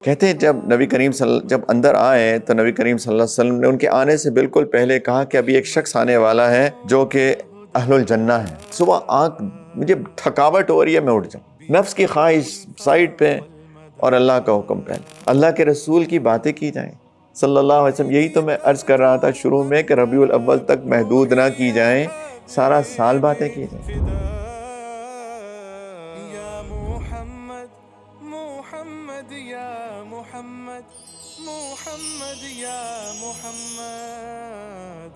کہتے ہیں جب اندر آئے تو نبی کریم صلی اللہ علیہ وسلم نے ان کے آنے سے بالکل پہلے کہا کہ ابھی ایک شخص آنے والا ہے جو کہ اہل الجنہ ہے۔ صبح آنکھ مجھے تھکاوٹ ہو رہی ہے، میں اٹھ جاؤں، نفس کی خواہش سائڈ پہ اور اللہ کا حکم پہلے، اللہ کے رسول کی باتیں کی جائیں صلی اللہ علیہ وسلم۔ یہی تو میں عرض کر رہا تھا شروع میں کہ ربیع الاول تک محدود نہ کی جائیں، سارا سال باتیں کی جائیں۔ محمد یا محمد محمد یا محمد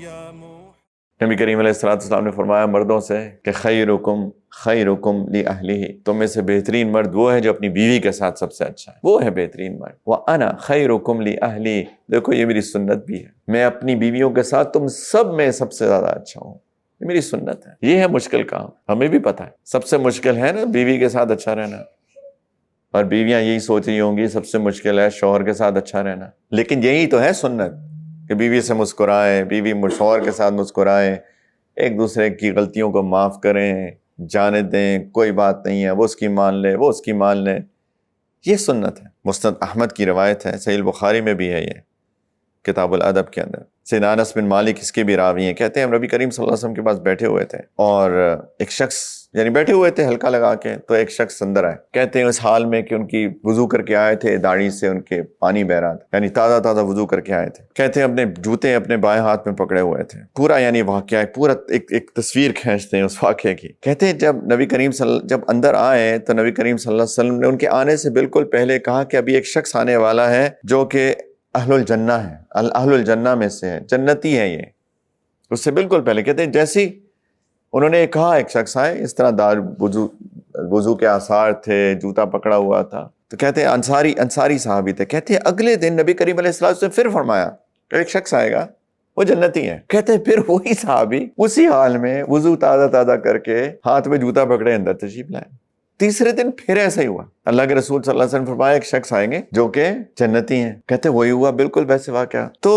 یا محمد۔ نبی کریم علیہ السلام نے فرمایا مردوں سے کہ خیرکم خیرکم لأہلہ، تم میں سے بہترین مرد وہ ہے جو اپنی بیوی کے ساتھ سب سے اچھا ہے، وہ ہے بہترین مرد۔ وَأَنَا خَيْرُكُمْ لِأَهْلِي، دیکھو یہ میری سنت بھی ہے، میں اپنی بیویوں کے ساتھ تم سب میں سب سے زیادہ اچھا ہوں، یہ میری سنت ہے۔ یہ ہے مشکل کام، ہمیں بھی پتہ ہے سب سے مشکل ہے نا بیوی کے ساتھ اچھا رہنا، اور بیویاں یہی سوچ رہی ہوں گی سب سے مشکل ہے شوہر کے ساتھ اچھا رہنا، لیکن یہی تو ہے سنت کہ بیوی سے مسکرائیں، بیوی شوہر کے ساتھ مسکرائیں، ایک دوسرے کی غلطیوں کو معاف کریں، جانے دیں، کوئی بات نہیں ہے، وہ اس کی مان لے، وہ اس کی مان لے، یہ سنت ہے۔ مسند احمد کی روایت ہے، صحیح البخاری میں بھی ہے، یہ کتاب الادب کے اندر سیدنا انس بن مالک اس کے بھی راوی ہیں، کہتے ہیں ہم نبی کریم صلی اللہ علیہ وسلم کے پاس بیٹھے ہوئے تھے اور ایک شخص یعنی بیٹھے ہوئے تھے ہلکا لگا کے، تو ایک شخص اندر آئے، کہتے ہیں اس حال میں کہ ان کی وضو کر کے آئے تھے، داڑھی سے ان کے پانی بہ رہا تھا، یعنی تازہ تازہ وضو کر کے آئے تھے، کہتے ہیں اپنے جوتے اپنے بائیں ہاتھ میں پکڑے ہوئے تھے، پورا یعنی واقعہ پورا ایک تصویر کھینچتے ہیں اس واقعے کی۔ کہتے ہیں جب اندر آئے تو نبی کریم صلی اللہ علیہ وسلم نے ان کے آنے سے بالکل پہلے کہا کہ ابھی ایک شخص آنے والا ہے جو کہ اہل الجنہ ہے، اہل الجنہ میں سے ہے، جنتی ہے، یہ اس سے بالکل پہلے کہتے ہیں جیسی انہوں نے کہا ایک شخص آئے، اس طرح وضو کے آثار تھے، جوتا پکڑا ہوا تھا، تو کہتے ہیں انصاری صحابی تھے، کہتے ہیں اگلے دن نبی کریم علیہ السلام سے پھر فرمایا کہ ایک شخص آئے گا وہ جنتی ہے، کہتے ہیں پھر وہی صحابی اسی حال میں وضو تازہ کر کے ہاتھ میں جوتا پکڑے اندر تشریف لائے۔ تیسرے دن پھر ایسا ہی ہوا، اللہ کے رسول صلی اللہ علیہ وسلم فرمایا ایک شخص آئیں گے جو کہ جنتی ہیں، کہتے وہی ہوا بالکل ویسے واقعہ۔ تو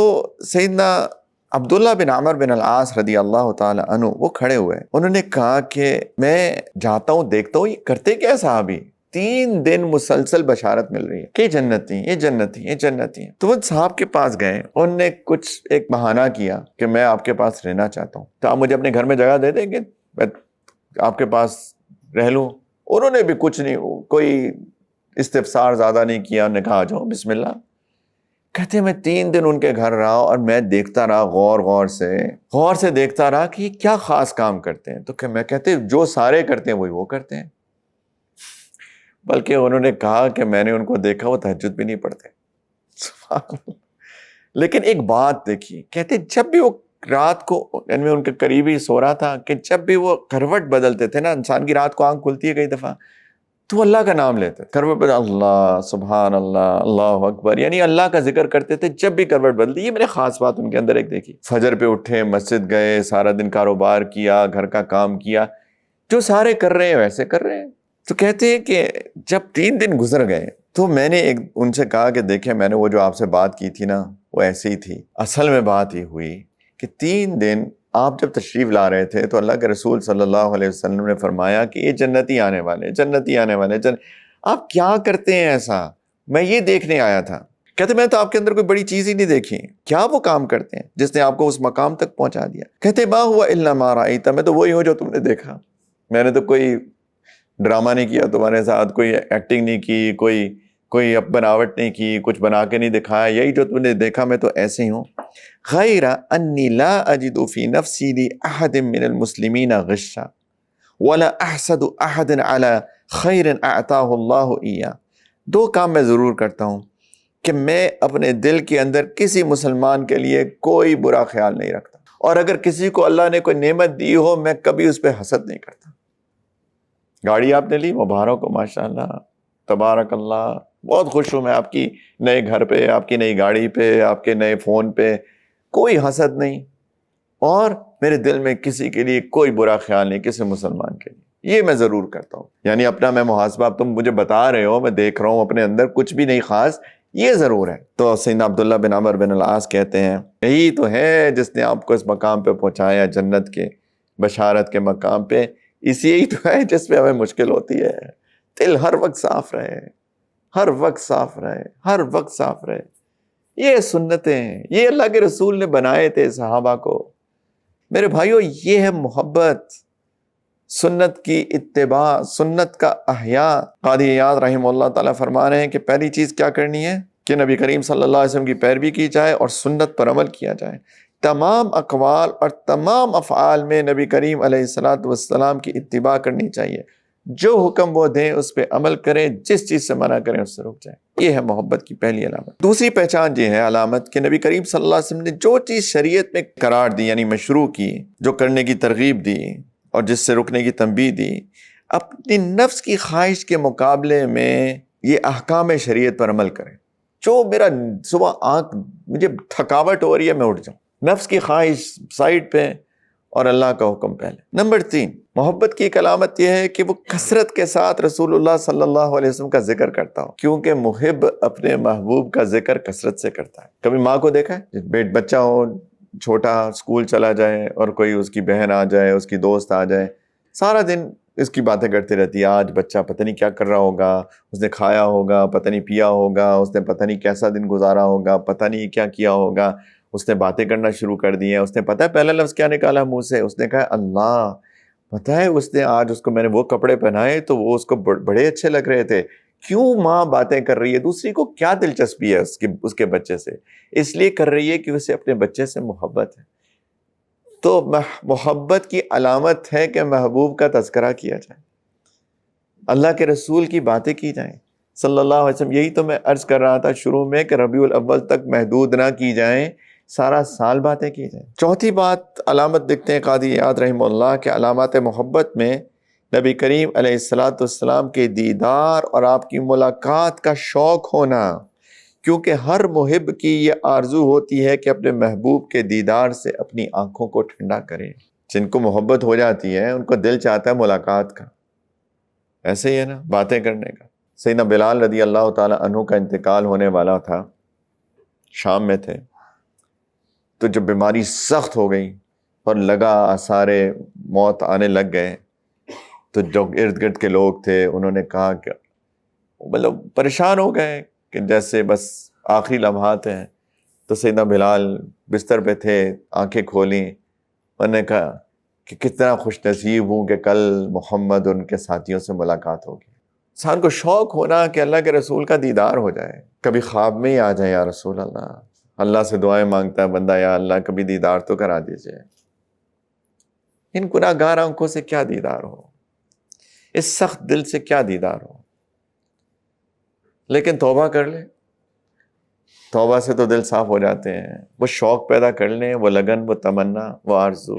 سیدنا عبداللہ بن عمر بن العاص رضی اللہ تعالی عنہ وہ کھڑے ہوئے، انہوں نے کہا کہ میں جاتا ہوں دیکھتا ہوں یہ کرتے کیا صحابی، 3 دن مسلسل بشارت مل رہی ہے کہ جنتی ہیں، یہ جنتی ہیں، یہ جنتی ہیں۔ تو وہ صاحب کے پاس گئے، انہوں نے کچھ ایک بہانہ کیا کہ میں آپ کے پاس رہنا چاہتا ہوں، تو آپ مجھے اپنے گھر میں جگہ دے دیں گے میں آپ کے پاس رہ لوں۔ انہوں نے بھی کچھ نہیں، کوئی استفسار زیادہ نہیں کیا، انہوں نے کہا جاؤ بسم اللہ۔ کہتے ہیں میں 3 دن ان کے گھر رہا اور میں دیکھتا رہا غور سے دیکھتا رہا کہ یہ کیا خاص کام کرتے ہیں، تو کہ میں کہتے جو سارے کرتے ہیں وہی وہ کرتے ہیں، بلکہ انہوں نے کہا کہ میں نے ان کو دیکھا وہ تہجد بھی نہیں پڑھتے، سبحان اللہ۔ لیکن ایک بات دیکھیے، کہتے جب بھی وہ رات کو یعنی ان کے قریبی سو رہا تھا کہ جب بھی وہ کروٹ بدلتے تھے نا، انسان کی رات کو آنکھ کھلتی ہے کئی دفعہ، تو اللہ کا نام لیتے تھے، کروٹ بدل اللہ سبحان اللہ اللہ اکبر، یعنی اللہ کا ذکر کرتے تھے جب بھی کروٹ بدلتی۔ یہ میں نے خاص بات ان کے اندر ایک دیکھی، فجر پہ اٹھے، مسجد گئے، سارا دن کاروبار کیا، گھر کا کام کیا، جو سارے کر رہے ہیں ویسے کر رہے ہیں۔ تو کہتے ہیں کہ جب 3 دن گزر گئے تو میں نے ان سے کہا کہ دیکھیں میں نے وہ جو آپ سے بات کی تھی نا وہ ایسی ہی تھی، اصل میں بات یہ ہوئی کہ 3 دن آپ جب تشریف لا رہے تھے تو اللہ کے رسول صلی اللہ علیہ وسلم نے فرمایا کہ یہ جنتی آنے والے آپ کیا کرتے ہیں ایسا، میں یہ دیکھنے آیا تھا۔ کہتے میں تو آپ کے اندر کوئی بڑی چیز ہی نہیں دیکھی، کیا وہ کام کرتے ہیں جس نے آپ کو اس مقام تک پہنچا دیا؟ کہتے ما ہوا الا ما رأیت، میں تو وہی ہوں جو تم نے دیکھا، میں نے تو کوئی ڈرامہ نہیں کیا تمہارے ساتھ، کوئی ایکٹنگ نہیں کی، کوئی اب بناوٹ نہیں کی، کچھ بنا کے نہیں دکھایا، یہی جو تم نے دیکھا میں تو ایسے ہی ہوں۔ غیر انی لا اجد فی نفسی لاحد من المسلمین غشا ولا احسد احد علی خیر اعطاہ اللہ ایاہ۔ 2 کام میں ضرور کرتا ہوں کہ میں اپنے دل کے اندر کسی مسلمان کے لیے کوئی برا خیال نہیں رکھتا، اور اگر کسی کو اللہ نے کوئی نعمت دی ہو میں کبھی اس پہ حسد نہیں کرتا۔ گاڑی آپ نے لی، مبارک ہو، ماشاءاللہ تبارک اللہ، بہت خوش ہوں میں آپ کی نئے گھر پہ، آپ کی نئی گاڑی پہ، آپ کے نئے فون پہ، کوئی حسد نہیں، اور میرے دل میں کسی کے لیے کوئی برا خیال نہیں کسی مسلمان کے لیے، یہ میں ضرور کرتا ہوں۔ یعنی اپنا میں محاسبہ، اب تم مجھے بتا رہے ہو، میں دیکھ رہا ہوں اپنے اندر کچھ بھی نہیں خاص، یہ ضرور ہے۔ تو سیدنا عبداللہ بن عمر بن العاص کہتے ہیں یہی تو ہے جس نے آپ کو اس مقام پہ پہنچایا، جنت کے بشارت کے مقام پہ، اسی ہی تو ہے جس پہ ہمیں مشکل ہوتی ہے۔ دل ہر وقت صاف رہے، ہر وقت صاف رہے، ہر وقت صاف رہے. یہ سنتیں ہیں، یہ اللہ کے رسول نے بنائے تھے صحابہ کو. میرے بھائیو یہ ہے محبت، سنت کی اتباع، سنت کا احیاء. قاضی عیاض رحمہ اللہ تعالیٰ فرما رہے ہیں کہ پہلی چیز کیا کرنی ہے کہ نبی کریم صلی اللہ علیہ وسلم کی پیروی کی جائے اور سنت پر عمل کیا جائے. تمام اقوال اور تمام افعال میں نبی کریم علیہ الصلوۃ والسلام کی اتباع کرنی چاہیے. جو حکم وہ دیں اس پہ عمل کریں، جس چیز سے منع کریں اس سے رک جائیں. یہ ہے محبت کی پہلی علامت. دوسری پہچان یہ ہے علامت کہ نبی کریم صلی اللہ علیہ وسلم نے جو چیز شریعت میں قرار دی یعنی مشروع کی، جو کرنے کی ترغیب دی اور جس سے رکنے کی تنبیہ دی، اپنی نفس کی خواہش کے مقابلے میں یہ احکام شریعت پر عمل کریں. جو میرا صبح مجھے تھکاوٹ ہو رہی ہے میں اٹھ جاؤں، نفس کی خواہش سائڈ پہ اور اللہ کا حکم پہلے. نمبر 3، محبت کی ایک علامت یہ ہے کہ وہ کثرت کے ساتھ رسول اللہ صلی اللہ علیہ وسلم کا ذکر کرتا ہو، کیونکہ محب اپنے محبوب کا ذکر کثرت سے کرتا ہے. کبھی ماں کو دیکھا ہے، بچہ ہو چھوٹا، اسکول چلا جائے اور کوئی اس کی بہن آ جائے، اس کی دوست آ جائے، سارا دن اس کی باتیں کرتی رہتی ہے. آج بچہ پتہ نہیں کیا کر رہا ہوگا، اس نے کھایا ہوگا، پتہ نہیں پیا ہوگا، اس نے پتہ نہیں کیسا دن گزارا ہوگا، پتہ نہیں کیا کیا ہوگا. اس نے باتیں کرنا شروع کر دی ہیں. اس نے پتہ ہے پہلا لفظ کیا نکالا منہ سے؟ اس نے کہا اللہ. پتہ ہے اس نے آج اس کو میں نے وہ کپڑے پہنائے تو وہ اس کو بڑے اچھے لگ رہے تھے. کیوں ماں باتیں کر رہی ہے؟ دوسری کو کیا دلچسپی ہے اس کے بچے سے؟ اس لیے کر رہی ہے کہ اسے اپنے بچے سے محبت ہے. تو محبت کی علامت ہے کہ محبوب کا تذکرہ کیا جائے، اللہ کے رسول کی باتیں کی جائیں صلی اللہ علیہ وسلم. یہی تو میں عرض کر رہا تھا شروع میں کہ ربیع الاول تک محدود نہ کی جائیں، سارا سال باتیں کی جائیں. چوتھی بات علامت دیکھتے ہیں قاضی عیاض رحمہ اللہ کہ علامات محبت میں نبی کریم علیہ الصلوۃ والسلام کے دیدار اور آپ کی ملاقات کا شوق ہونا، کیونکہ ہر محب کی یہ آرزو ہوتی ہے کہ اپنے محبوب کے دیدار سے اپنی آنکھوں کو ٹھنڈا کرے. جن کو محبت ہو جاتی ہے ان کو دل چاہتا ہے ملاقات کا. ایسے ہی ہے نا باتیں کرنے کا. سیدنا بلال رضی اللہ تعالیٰ عنہ کا انتقال ہونے والا تھا، شام میں تھے، تو جب بیماری سخت ہو گئی اور لگا آثار موت آنے لگ گئے تو جو ارد گرد کے لوگ تھے انہوں نے کہا کہ مطلب پریشان ہو گئے کہ جیسے بس آخری لمحات ہیں. تو سیدنا بلال بستر پہ تھے، آنکھیں کھولیں، انہوں نے کہا کہ کتنا خوش نصیب ہوں کہ کل محمد ان کے ساتھیوں سے ملاقات ہوگی. انسان کو شوق ہونا کہ اللہ کے رسول کا دیدار ہو جائے. کبھی خواب میں ہی آ جائے یا رسول اللہ. اللہ سے دعائیں مانگتا ہے بندہ، یا اللہ کبھی دیدار تو کرا دیجئے. ان گناہ گار آنکھوں سے کیا دیدار ہو، اس سخت دل سے کیا دیدار ہو. لیکن توبہ کر لیں، توبہ سے تو دل صاف ہو جاتے ہیں. وہ شوق پیدا کر لیں، وہ لگن، وہ تمنا، وہ آرزو.